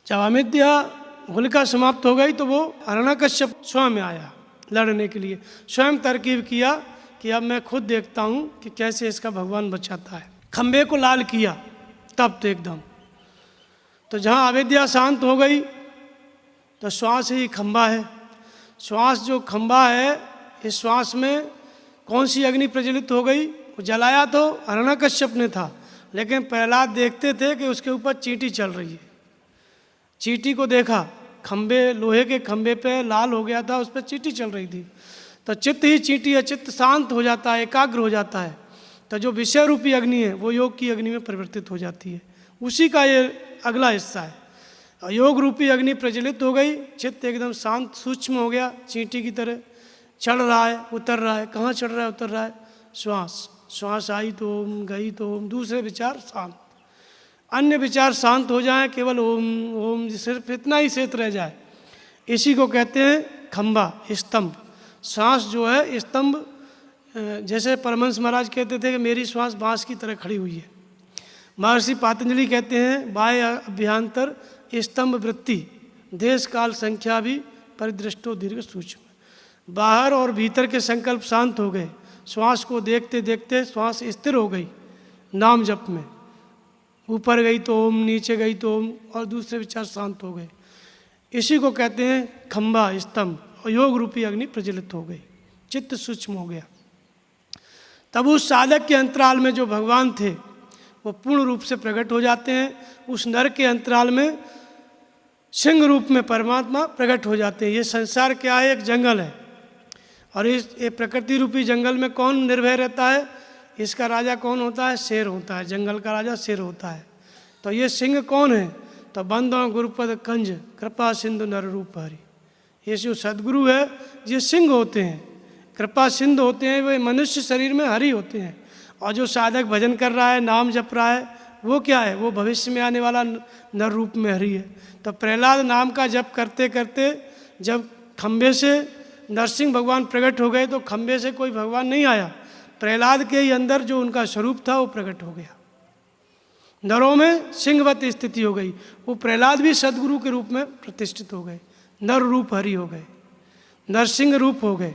जब अमित्या होलिका समाप्त हो गई तो वो हिरण्यकश्यप स्वयं आया लड़ने के लिए, स्वयं तरकीब किया कि अब मैं खुद देखता हूँ कि कैसे इसका भगवान बचाता है। खंबे को लाल किया तब तो एकदम, तो जहाँ अविद्या शांत हो गई तो श्वास ही खंबा है। श्वास जो खंबा है, इस श्वास में कौन सी अग्नि प्रज्वलित हो गई? वो जलाया तो हिरण्यकश्यप ने था, लेकिन प्रहलाद देखते थे कि उसके ऊपर चींटी चल रही है। चींटी को देखा, खंबे, लोहे के खंबे पे लाल हो गया था, उस पर चींटी चल रही थी। तो चित्त ही चींटी है, चित्त शांत हो जाता है, एकाग्र हो जाता है, तो जो विषय रूपी अग्नि है वो योग की अग्नि में परिवर्तित हो जाती है। उसी का ये अगला हिस्सा है। योग रूपी अग्नि प्रज्वलित हो गई, चित्त एकदम शांत सूक्ष्म हो गया, चींटी की तरह चढ़ रहा है, उतर रहा है। कहाँ चढ़ रहा है, उतर रहा है? श्वास। श्वास आई तो ओम, गई तो ओम, दूसरे विचार शांत, अन्य विचार शांत हो जाए, केवल ओम ओम, सिर्फ इतना ही शेष रह जाए। इसी को कहते हैं खंबा, स्तंभ। श्वास जो है स्तंभ, जैसे परमहंस महाराज कहते थे कि मेरी श्वास बांस की तरह खड़ी हुई है। महर्षि पातंजलि कहते हैं बाह्य अभ्यंतर स्तंभ वृत्ति, देश काल संख्या भी परिदृष्टो दीर्घ सूक्ष्म। बाहर और भीतर के संकल्प शांत हो गए, श्वास को देखते देखते श्वास स्थिर हो गई नाम जप में। ऊपर गई तो ओम, नीचे गई तो ओम, और दूसरे विचार शांत हो गए। इसी को कहते हैं खंबा, स्तंभ। और योग रूपी अग्नि प्रज्वलित हो गई, चित्त सूक्ष्म हो गया। तब उस साधक के अंतराल में जो भगवान थे वो पूर्ण रूप से प्रकट हो जाते हैं। उस नर के अंतराल में सिंह रूप में परमात्मा प्रकट हो जाते हैं। ये संसार क्या है? एक जंगल है, और इस ये प्रकृति रूपी जंगल में कौन निर्भय रहता है? इसका राजा कौन होता है? शेर होता है। जंगल का राजा शेर होता है। तो ये सिंह कौन है? तो बंदो गुरुपद कंज कृपा सिंधु नर रूप हरि। ये जो सदगुरु है ये सिंह होते हैं, कृपा सिंधु होते हैं, वे मनुष्य शरीर में हरि होते हैं। और जो साधक भजन कर रहा है, नाम जप रहा है, वो क्या है? वो भविष्य में आने वाला नर रूप में हरि है। तो प्रहलाद नाम का जप करते करते जब खंबे से नरसिंह भगवान प्रकट हो गए तो खंबे से कोई भगवान नहीं आया, प्रहलाद के ही अंदर जो उनका स्वरूप था वो प्रकट हो गया। नरों में सिंहवत स्थिति हो गई। वो प्रहलाद भी सदगुरु के रूप में प्रतिष्ठित हो गए, नर रूप हरि हो गए, नरसिंह रूप हो गए।